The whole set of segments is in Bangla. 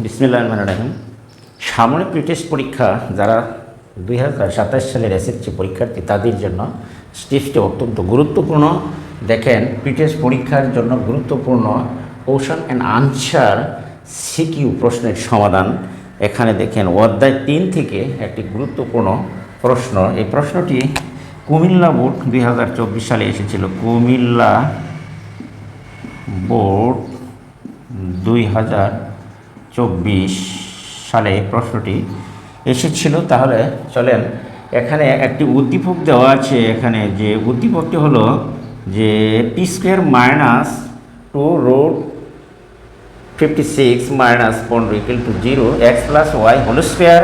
বিসমিল্লাহির রহমানির রহিম। সামরিক প্রিটেস্ট পরীক্ষা যারা 2027 সালের এসএসসি পরীক্ষার্থী তাদের জন্য স্টেজটি অত্যন্ত গুরুত্বপূর্ণ। দেখেন, প্রিটেস্ট পরীক্ষার জন্য গুরুত্বপূর্ণ কোশ্চেন অ্যান্ড আনসার সিকিউ প্রশ্নের সমাধান। এখানে দেখেন অধ্যায় 3 থেকে একটি গুরুত্বপূর্ণ প্রশ্ন। এই প্রশ্নটি কুমিল্লা বোর্ড 2024 সালে এসেছিল। কুমিল্লা বোর্ড 2024 সালে প্রশ্নটি এসেছিল। তাহলে চলেন, এখানে একটি উদ্দীপক দেওয়া আছে। এখানে যে উদ্দীপকটি হলো যে P square minus 2√56 minus 15 equal to 0, x plus Y whole square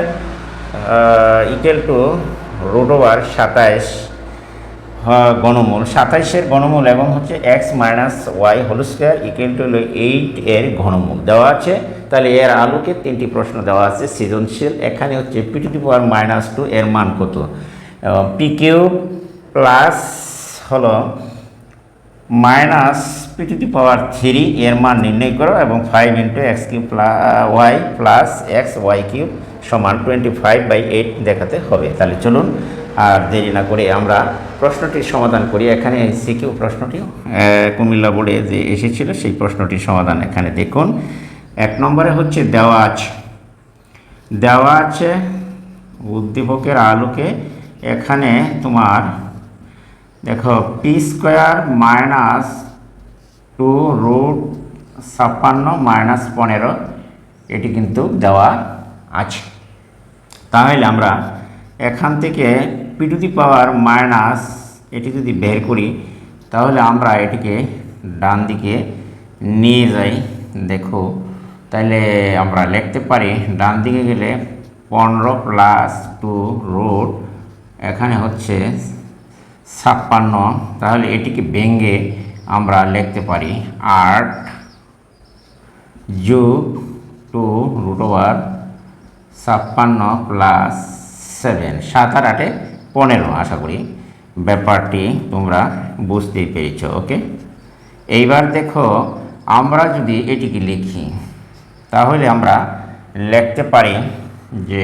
equal to √27 ঘনমূল। 27-এর ঘনমূল এবং হচ্ছে x minus Y whole square equal to 8 এর ঘনমূল দেওয়া আছে। তাহলে এর আলোকে 3টি প্রশ্ন দেওয়া আছে সৃজনশীল। এখানে হচ্ছে p⁻² এর মান কত, p³ প্লাস হলো মাইনাস p⁻³ এর মান নির্ণয় করো এবং 5 × x³ y প্লাস xy³ সমান 25/8 দেখাতে হবে। তাহলে চলুন আর দেরি না করে আমরা প্রশ্নটির সমাধান করি। এখানে সিকিউ প্রশ্নটি কুমিল্লা বোর্ডে যে এসেছিল সেই প্রশ্নটির সমাধান এখানে দেখুন। 1 নম্বরে হচ্ছে দেওয়া আছে উদ্দীপকের আলোকে। এখানে তোমার দেখো p² মাইনাস 2√56 মাইনাস 15 এটি কিন্তু দেওয়া আছে। তাহলে আমরা এখান থেকে p⁻⁻, এটি যদি বের করি তাহলে আমরা এটিকে ডান দিকে নিয়ে যাই। দেখো, তাহলে আমরা লিখতে পারি ডান দিকে গেলে 15 প্লাস 2 এখানে হচ্ছে 56। তাহলে এটিকে ভেঙে আমরা লিখতে পারি 8 যোগ 2√56 প্লাস 7, 7 আর 8 15। আশা করি ব্যাপারটি তোমরা বুঝতেই পেরেছ। ওকে, এইবার দেখো, আমরা যদি এটিকে লিখি তাহলে আমরা লিখতে পারি যে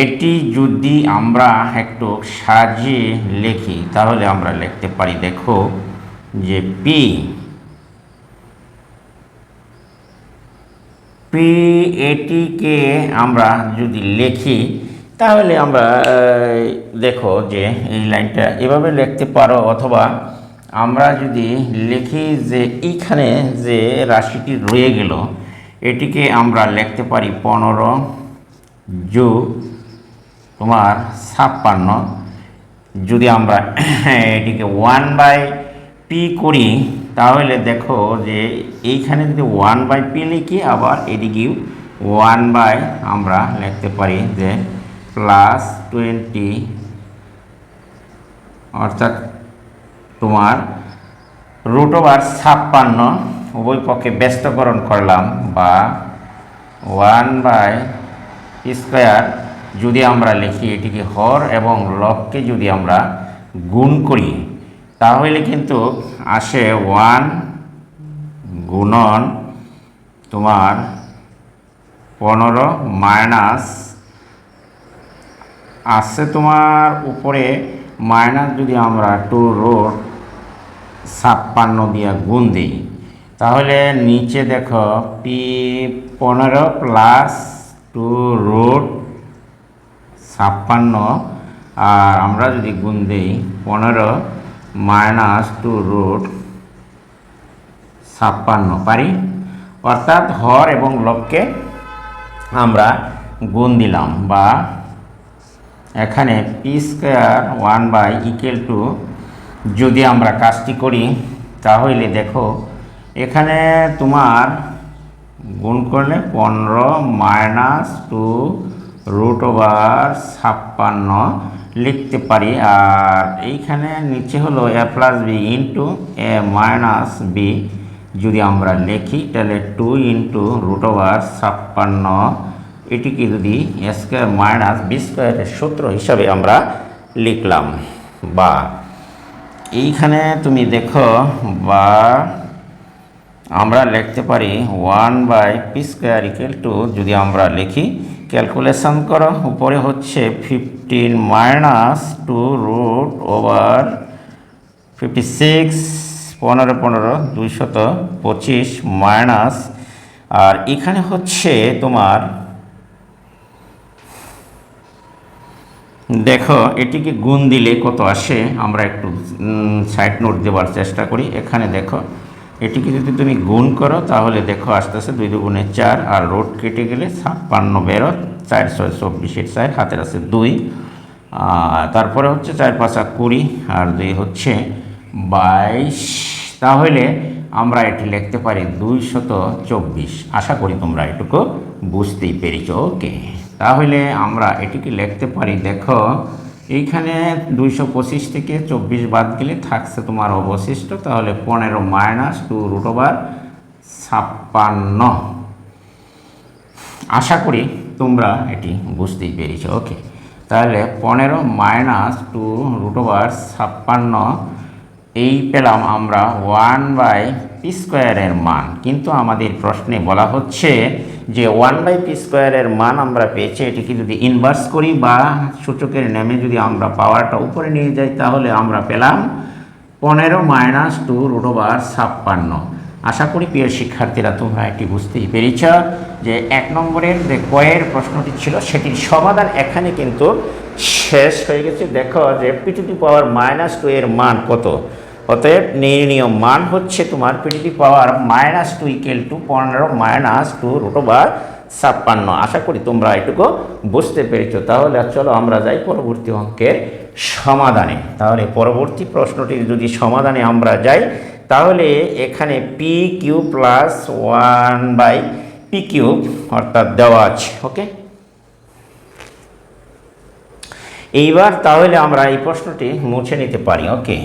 এটি যদি আমরা একটু সাজিয়ে লিখি তাহলে আমরা লিখতে পারি, দেখো যে পি এটিকে আমরা যদি লিখি তাহলে আমরা দেখো যে এই লাইনটা এভাবে লিখতে পারো, অথবা আমরা যদি লিখি যে এইখানে যে রাশিটি রয়ে গেল এটিকে আমরা লিখতে পারি 15 যোগ তোমার 56। যদি আমরা এটিকে 1/p করি তাহলে দেখো যে এইখানে যদি 1/p লিখি আবার এদিকে 1/ আমরা লিখতে পারি যে প্লাস 20, অর্থাৎ তোমার √56 উভয় পক্ষে ব্যস্তকরণ করলাম, বা 1/p² যদি আমরা লিখি এটিকে হর এবং লবকে যদি আমরা গুণ করি তাহলে কিন্তু আসে 1 গুণন তোমার 15 মাইনাস আসছে তোমার উপরে মাইনাস, যদি আমরা 2√56 দিয়ে গুণ দিই তাহলে নিচে দেখো p15 প্লাস 2√56, আর আমরা যদি গুণ দিই 15 মাইনাস 2√56 পারি, অর্থাৎ হর এবং লবকে আমরা গুণ দিলাম। বা এখানে p² 1/, ইকুয়াল টু যদি আমরা কাজটি করি তাহলে দেখো এখানে তোমার গুণ করলে 15 মাইনাস 2√56 লিখতে পারি। আর এইখানে নিচে হলো a plus b into a minus b যদি আমরা লিখি তাহলে 2 × √56 এটিকে যদি a² মাইনাস b² এর সূত্র হিসাবে আমরা লিখলাম। বা এইখানে তুমি দেখো, বা আমরা লিখতে পারি 1/p² ইকুয়াল টু, যদি আমরা লিখি ক্যালকুলেশন করো, উপরে হচ্ছে 15 মাইনাস 2 রুট ওভার 56, 15 225 মাইনাস, আর এখানে হচ্ছে তোমার দেখো এটিকে গুণ দিলে কত আসে, আমরা একটু সাইড নোট দেওয়ার চেষ্টা করি। এখানে দেখো এটিকে যদি তুমি গুণ করো তাহলে দেখো আস্তে আস্তে 2 দুগুণে 4, আর রোড কেটে গেলে 56 বেরো, 4 6 24, 4 হাতের আছে 2, তারপরে হচ্ছে 4 5 20, আর 2 হচ্ছে 22। তাহলে আমরা এটি লিখতে পারি 224। আশা করি তোমরা এটুকু বুঝতেই পেরেছ। ওকে, তাহলে আমরা এটিকে লিখতে পারি, দেখো এইখানে 225 থেকে 24 বাদ গেলে থাকছে তোমার অবশিষ্ট, তাহলে 15 মাইনাস 2 রুট ওভার 56। আশা করি তোমরা এটি বুঝতেই পেরেছ। ওকে, তাহলে 15 মাইনাস 2 রুট ওভার 56 এই পেলাম আমরা 1/p² এর মান। কিন্তু আমাদের প্রশ্নে বলা হচ্ছে যে 1/p² এর মান আমরা পেয়েছি, এটিকে যদি ইনভার্স করি বা সূচকের নেমে যদি আমরা পাওয়ারটা উপরে নিয়ে যাই তাহলে আমরা পেলাম 15 মাইনাস 2 রুট ওভার 56। আশা করি প্রিয় শিক্ষার্থীরা তোমরা এটি বুঝতেই পেরেছ যে 1 নম্বরের যে কয়ের প্রশ্নটি ছিল সেটির সমাধান এখানে কিন্তু শেষ হয়ে গেছে। দেখো যে p⁻² এর মান কত, অতএব নির্ণীয় মান হচ্ছে তোমার p⁻² equal to 15 minus 2 root over 56। আশা করি তোমরা এটুকু বুঝতে পেরেছ। তাহলে চলো আমরা যাই পরবর্তী অঙ্কের সমাধানে। তাহলে পরবর্তী প্রশ্নটির যদি সমাধানে আমরা যাই তাহলে এখানে p³ প্লাস 1/p³ অর্থাৎ দেওয়া আছে। ওকে, এইবার তাহলে আমরা এই প্রশ্নটি মুছে নিতে পারি। ওকে,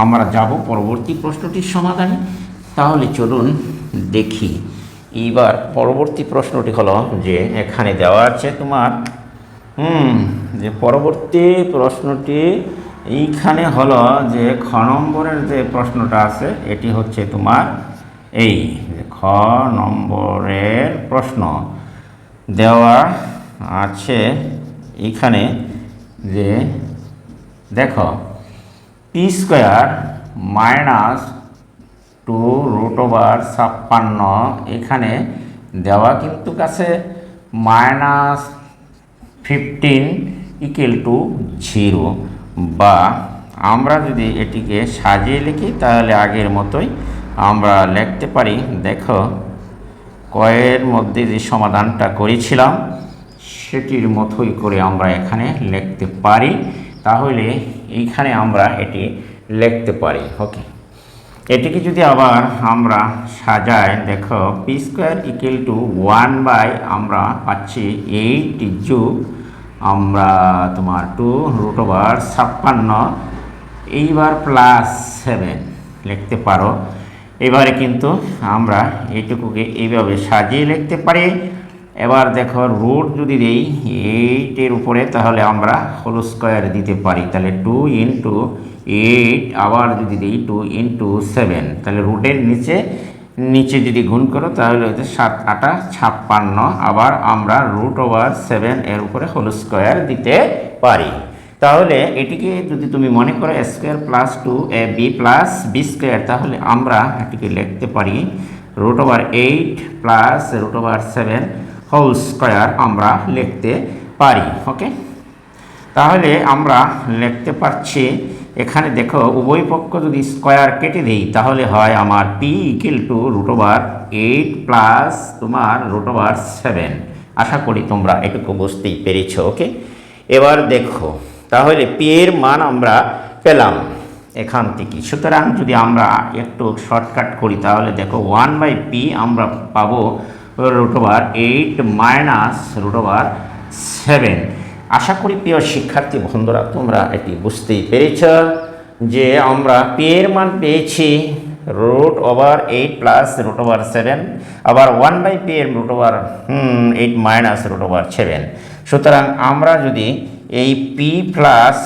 আমরা যাব পরবর্তী প্রশ্নটির সমাধানে। তাহলে চলুন দেখি। এইবার পরবর্তী প্রশ্নটি হলো যে এখানে দেওয়া আছে তোমার যে পরবর্তী প্রশ্নটি এইখানে হলো যে খ নম্বরের যে প্রশ্নটা আছে এটি হচ্ছে তোমার এই খ নম্বরের প্রশ্ন দেওয়া আছে এইখানে যে দেখো p² মাইনাস 2 রুট ওভার 56 এখানে দেওয়া কিন্তু কাছে -15 ইকুয়াল টু 0, বা আমরা যদি এটিকে সাজিয়ে লিখি তাহলে আগের মতোই আমরা লিখতে পারি। দেখো কয়ের মধ্যে যে সমাধানটা করেছিলাম সেটির মতোই করে আমরা এখানে লিখতে পারি। তাহলে এইখানে আমরা এটি লিখতে পারি। ওকে, এটিকে যদি আবার আমরা সাজাই, দেখো p² ইকুয়াল টু 1/ আমরা পাচ্ছি 8 যোগ আমরা তোমার 2 রুট ওভার 56, এইবার প্লাস 7 লিখতে পারো। এবারে কিন্তু আমরা এইটুকুকে এইভাবে সাজিয়ে লিখতে পারি। এবার দেখো রুট যদি দেই 8-এর উপরে তাহলে আমরা হোল স্কোয়ার দিতে পারি, তাহলে 2 × 8, আবার যদি দিই 2 × 7 তাহলে রুটের নিচে যদি গুণ করো তাহলে হচ্ছে 7 8 56, আবার আমরা রুট ওভার 7 এর উপরে হোল স্কোয়ার দিতে পারি। তাহলে এটিকে যদি তুমি মনে করো a² plus 2ab plus b², তাহলে আমরা এটিকে লিখতে পারি root over 8 plus root over 7 whole square আমরা লিখতে পারি। ওকে, তাহলে আমরা লিখতে পারছি এখানে দেখো উভয় পক্ষ যদি স্কোয়ার কেটে দিই তাহলে হয় আমার p equal to root over 8 plus তোমার রুট ওভার 7। আশা করি তোমরা এটুকু বুঝতেই পেরেছ। ওকে, এবার দেখো তাহলে p এর মান আমরা পেলাম এখান থেকে। সুতরাং যদি আমরা একটু শর্টকাট করি তাহলে দেখো 1/p আমরা পাবো root over 8 minus root over 7। আশা করি প্রিয় শিক্ষার্থী বন্ধুরা তোমরা এটি বুঝতেই পেরেছ যে আমরা p এর মান পেয়েছি root over 8 plus root over 7, আবার 1/p এর root over 8 minus root over 7। সুতরাং আমরা যদি এই p প্লাস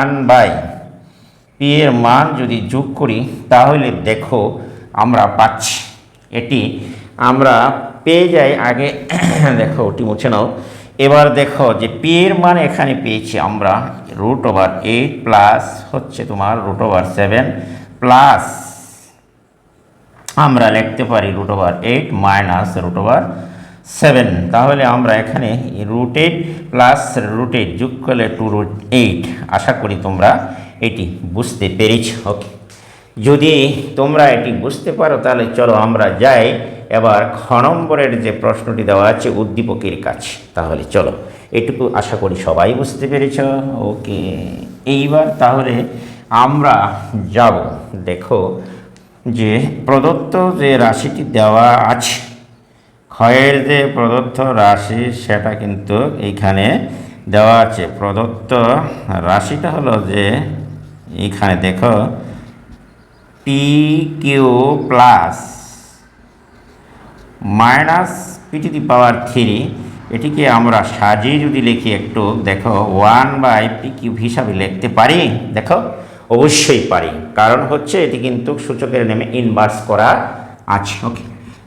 1/p এর মান যদি যোগ করি তাহলে দেখো আমরা পাচ্ছি। এটি আমরা পেয়ে যাই আগে। দেখো ওটি মুছে নাও। এবার দেখো যে পি এর মান এখানে পেয়েছি আমরা √8 প্লাস হচ্ছে তোমার √7 প্লাস আমরা লিখতে পারি √8 মাইনাস √7। তাহলে আমরা এখানে √8 প্লাস √8 যোগ করলে 2√8। আশা করি তোমরা এটি বুঝতে পেরেছ। ওকে, যদি তোমরা এটি বুঝতে পারো তাহলে চলো আমরা যাই এবার খ নম্বরের যে প্রশ্নটি দেওয়া আছে উদ্দীপকের কাছে। তাহলে চলো, এটুকু আশা করি সবাই বুঝতে পেরেছ। ওকে, এইবার তাহলে আমরা যাব। দেখো যে প্রদত্ত যে রাশিটি দেওয়া আছে, ক্ষয়ের যে প্রদত্ত রাশি সেটা কিন্তু এইখানে দেওয়া আছে। প্রদত্ত রাশিটা হলো যে এইখানে দেখো P Q plus minus p⁻3। এটিকে আমরা সাজিয়ে যদি লিখি একটু, দেখো 1/p³ হিসাবে লিখতে পারি। দেখো অবশ্যই পারি, কারণ হচ্ছে এটি কিন্তু সূচকের নেমে ইনভার্স করা আছে। ওকে,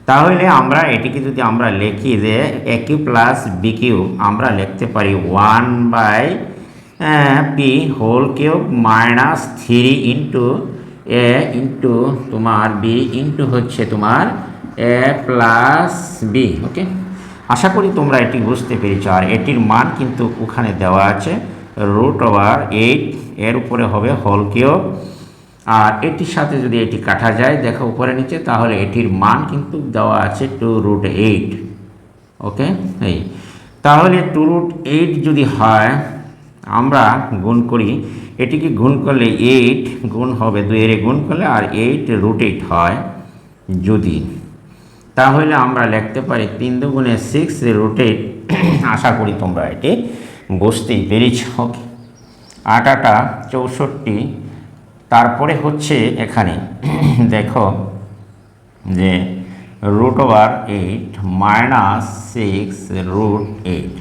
তাহলে আমরা এটিকে যদি আমরা লিখি যে a³ প্লাস b³ আমরা লিখতে পারি 1/p³ minus 3 into a into তোমার b ইন্টু হচ্ছে তোমার a প্লাস b। ওকে, আশা করি তোমরা এটি বুঝতে পেরেছ। আর এটির মান কিন্তু ওখানে দেওয়া আছে √8, এর উপরে হবে হোল কিউব। আর এটির সাথে যদি এটি কাটা যায় দেখো উপরে নিচে, তাহলে এটির মান কিন্তু দেওয়া আছে 2√8। ওকে, এই তাহলে 2√8 যদি হয় আমরা গুণ করি, এটিকে গুণ করলে 8 গুণ হবে 2 এর গুণ করলে, আর 8√8 হয় যদি, তাহলে আমরা লিখতে পারি 3 × 2 = 6√8। আশা করি তোমরা এটি বুঝতেই পেরেছ। ওকে, 8 × 64। তারপরে হচ্ছে এখানে দেখো যে √8 মাইনাস 6√8।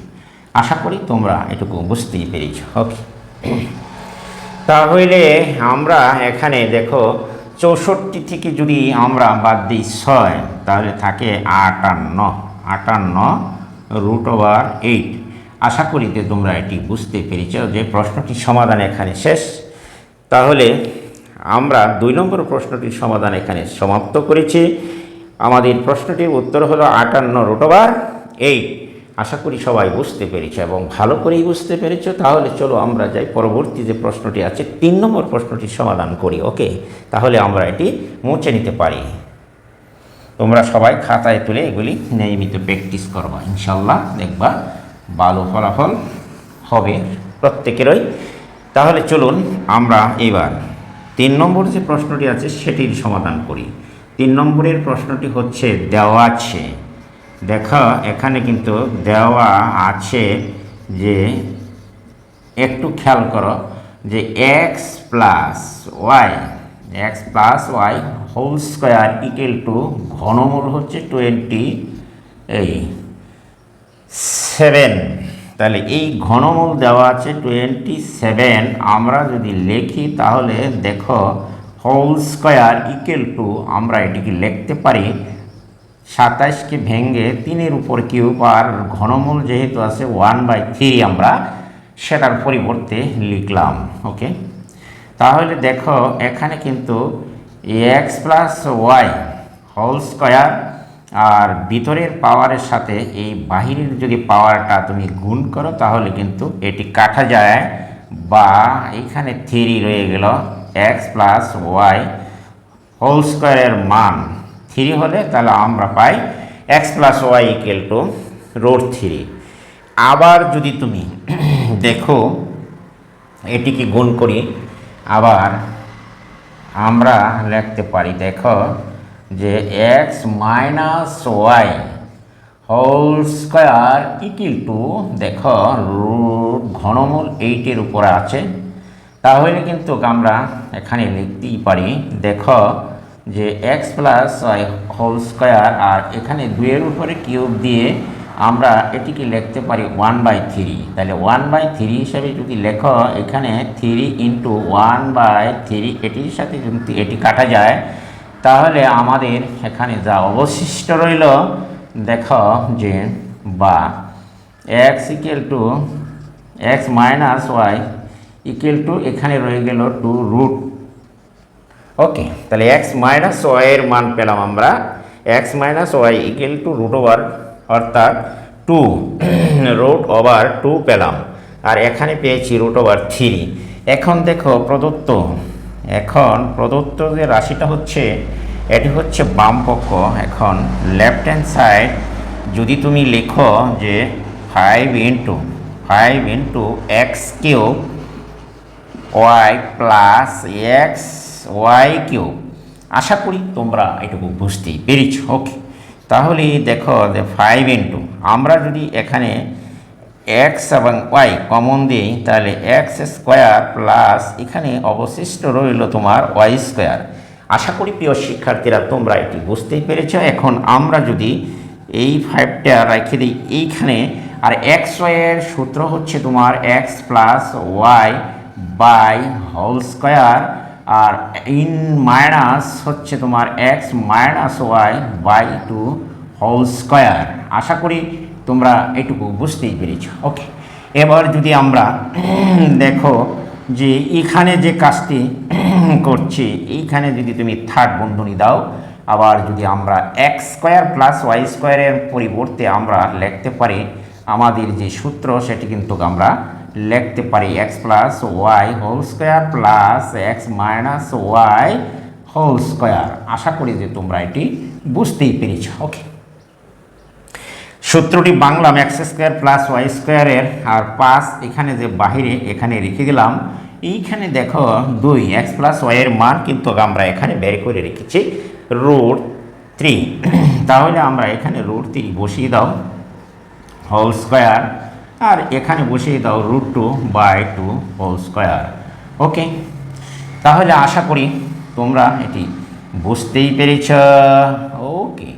আশা করি তোমরা এটুকু বুঝতেই পেরেছ। ওকে, তাহলে আমরা এখানে দেখো 64 থেকে যদি আমরা বাদ দিই 6, তাহলে থাকে 58 √8। আশা করি যে তোমরা এটি বুঝতে পেরেছ যে প্রশ্নটির সমাধান এখানে শেষ। তাহলে আমরা 2 নম্বর প্রশ্নটির সমাধান এখানে সমাপ্ত করেছি। আমাদের প্রশ্নটির উত্তর হলো 58√8। আশা করি সবাই বুঝতে পেরেছ এবং ভালো করেই বুঝতে পেরেছ। তাহলে চলো আমরা যাই পরবর্তী যে প্রশ্নটি আছে 3 নম্বর প্রশ্নটির সমাধান করি। ওকে, তাহলে আমরা এটি মুছে নিতে পারি। তোমরা সবাই খাতায় তুলে এগুলি নিয়মিত প্র্যাকটিস করবা, ইনশাল্লাহ দেখবা ভালো ফলাফল হবে প্রত্যেকেরই। তাহলে চলুন আমরা এবার 3 নম্বর যে প্রশ্নটি আছে সেটির সমাধান করি। 3 নম্বরের প্রশ্নটি হচ্ছে দেওয়া আছে, দেখো এখানে কিন্তু দেওয়া আছে যে একটু খেয়াল করো যে x plus Y whole square equal to ঘনমূল হচ্ছে 27। তাহলে এই ঘনমূল দেওয়া আছে 27। আমরা যদি লিখি তাহলে দেখো হোল স্কোয়ার ইকুয়াল টু আমরা এটিকে লিখতে পারি 27কে ভেঙে 3 উপর কিউব, আর ঘনমূল যেহেতু আছে 1/3 আমরা সেটার পরিবর্তে লিখলাম। ওকে, তাহলে দেখো এখানে কিন্তু x plus Y whole square আর ভিতরের পাওয়ারের সাথে এই বাহিরের যদি পাওয়ারটা তুমি গুণ করো তাহলে কিন্তু এটি কাটা যায়, বা এখানে 3 রয়ে গেল। x প্লাস ওয়াই হোল স্কোয়ারের মান 3 হলে তাহলে আমরা পাই x plus y equal to √3। আবার যদি তুমি দেখো এটিকে গুণ করি, আবার আমরা লিখতে পারি দেখো যে x minus Y whole square equal to দেখো ঘনমূল 8-এর উপরে আছে, তাহলে কিন্তু আমরা এখানে লিখতেই পারি দেখো যে x plus Y whole square, আর এখানে 2-এর উপরে কিউব দিয়ে আমরা এটিকে লিখতে পারি 1/3। তাহলে 1/3 হিসাবে যদি লেখো, এখানে 3 × 1/3 এটির সাথে যদি এটি কাটা যায় তাহলে আমাদের এখানে যা অবশিষ্ট রইল দেখো যে বা x equal to x minus y equal to এখানে রয়ে গেল 2 রুট। ওকে, তাহলে এক্স মাইনাস ওয়াইয়ের মান পেলাম আমরা x minus y equal to root over অর্থাৎ 2 রুট ওভার 2 পেলাম, আর এখানে পেয়েছি রুট ওভার 3। এখন দেখো প্রদত্ত যে রাশিটা হচ্ছে এটি হচ্ছে বাম পক্ষ। এখন লেফট হ্যান্ড সাইড যদি তুমি লেখো যে 5 into X cube Y plus X Y cube, আশা করি তোমরা এটুকু বুঝতেই পেরেছ। ওকে, তাহলে দেখো যে 5 ইন্টু আমরা যদি এখানে এক্স এবং ওয়াই কমন দিই তাহলে এক্স স্কোয়ার প্লাস এখানে অবশিষ্ট রইল তোমার ওয়াই স্কোয়ার। আশা করি প্রিয় শিক্ষার্থীরা তোমরা এটি বুঝতেই পেরেছ। এখন আমরা যদি এই 5টা রেখে দিই এইখানে, আর এক্স ওয়াইয়ের সূত্র হচ্ছে তোমার X plus Y by whole square, আর ইন মাইনাস হচ্ছে তোমার X minus Y by 2 whole square. আশা করি তোমরা এটুকু বুঝতেই পেরেছ। ওকে, এবার যদি আমরা দেখো যে এখানে যে কাজটি করছি এইখানে যদি তুমি থার্ড বন্ধনী দাও, আবার যদি আমরা এক্স স্কোয়ার প্লাস ওয়াই স্কোয়ারের পরিবর্তে আমরা লিখতে পারি আমাদের যে সূত্র সেটি কিন্তু আমরা লিখতে পারি X plus Y whole square plus X minus Y whole square. আশা করি যে তোমরা এটি বুঝতেই পেরেছ। ওকে, সূত্রটি বাংলা এক্স স্কোয়ার প্লাস ওয়াই স্কোয়ারের, আর 5 এখানে যে বাহিরে এখানে রেখে দিলাম। এইখানে দেখো 2 এক্স প্লাস ওয়াইয়ের মান কিন্তু আমরা এখানে বের করে রেখেছি রুট 3। তাহলে আমরা এখানে রুট 3 বসিয়ে দাও হোল স্কোয়ার, আর এখানে বসিয়ে দাও রুট 2 বাই 2 হোল স্কোয়ার। ওকে, তাহলে আশা করি তোমরা এটি বুঝতেই পেরেছ। ওকে,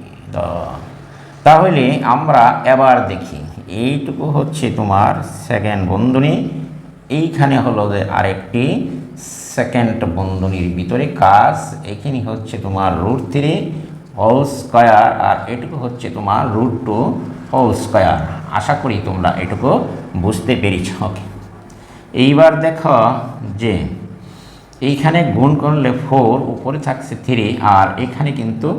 তাহলে আমরা এবার দেখি এইটুকু হচ্ছে তোমার সেকেন্ড বন্ধনী, এইখানে হলো যে আরেকটি সেকেন্ড বন্ধনীর ভিতরে কাজ, এখানে হচ্ছে তোমার রুট 3 হোল স্কোয়ার, আর এটুকু হচ্ছে তোমার রুট 2 হোল স্কোয়ার। আশা করি তোমরা এটুকু বুঝতে পেরেছ। ওকে, এইবার দেখো যে এইখানে গুণ করলে 4 উপরে থাকছে 3, আর এখানে কিন্তু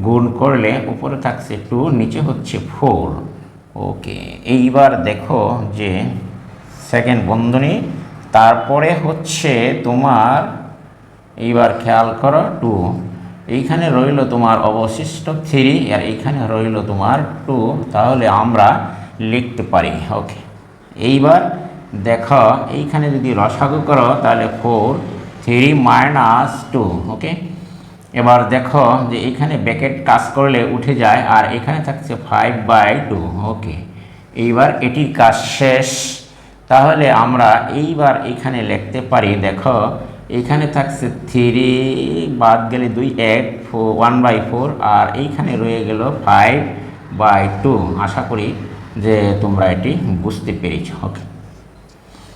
গুণ করলে উপরে থাকছে 2 নিচে হচ্ছে 4। ওকে, এইবার দেখো যে সেকেন্ড বন্ধনী, তারপরে হচ্ছে তোমার এইবার খেয়াল করো 2, এইখানে রইল তোমার অবশিষ্ট 3, আর এইখানে রইল তোমার 2। তাহলে আমরা লিখতে পারি। ওকে, এইবার দেখো এইখানে যদি রসাগু করো তাহলে 4 3 মাইনাস 2। ওকে, এবার দেখো যে এখানে ব্র্যাকেট কাজ করলে উঠে যায়, আর এখানে থাকছে 5/2। ওকে, এইবার এটির কাজ শেষ। তাহলে আমরা এইবার এখানে লিখতে পারি, দেখো এইখানে থাকছে 3 বাদ গেলে 2 1/4, আর এইখানে রয়ে গেল 5/2। আশা করি যে তোমরা এটি বুঝতে পেরেছ। ওকে,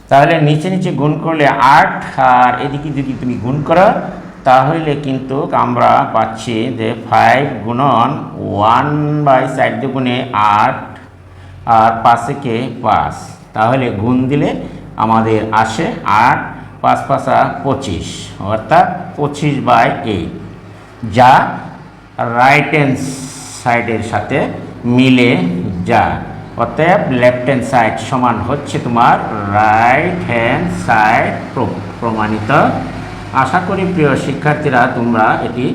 তাহলে নিচে নিচে গুণ করলে 8, আর এদিকে যদি তুমি গুণ করো তাহলে কিন্তু আমরা পাচ্ছি যে 5 গুণন 1/4 দুগুণে 8, আর 5 কে 5। তাহলে গুণ দিলে আমাদের আসে 8 5 5 25, অর্থাৎ 25/8, যা রাইট হ্যান্ড সাইডের সাথে মিলে যায়। অতএব লেফট হ্যান্ড সাইড সমান হচ্ছে তোমার রাইট হ্যান্ড সাইড প্রমাণিত। আশা করি প্রিয় শিক্ষার্থীরা তোমরা এটি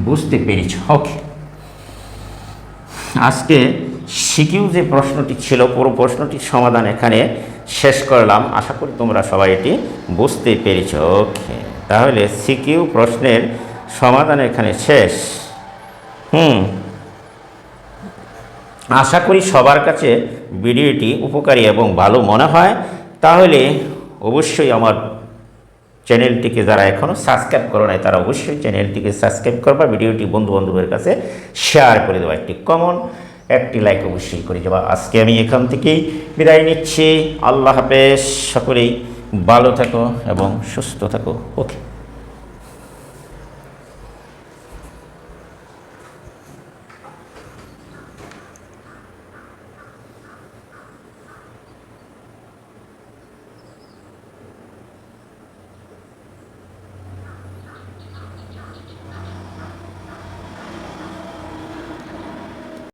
বুঝতে পেরেছ। ওকে, আজকে সিকিউ যে প্রশ্নটি ছিল পুরো প্রশ্নটির সমাধান এখানে শেষ করলাম। আশা করি তোমরা সবাই এটি বুঝতে পেরেছ। ওকে, তাহলে সিকিউ প্রশ্নের সমাধান এখানে শেষ। আশা করি সবার কাছে ভিডিওটি উপকারী এবং ভালো মনে হয়। তাহলে অবশ্যই আমার চ্যানেলটিকে যারা এখনও সাবস্ক্রাইব করো নাই তারা অবশ্যই চ্যানেলটিকে সাবস্ক্রাইব করবা, ভিডিওটি বন্ধু বান্ধবের কাছে শেয়ার করে দেওয়া, একটি কমেন্ট একটি লাইক অবশ্যই করে যাবা। আজকে আমি এখান থেকেই বিদায় নিচ্ছি। আল্লাহ হাফেজ, সকলেই ভালো থাকো এবং সুস্থ থাকো। ওকে।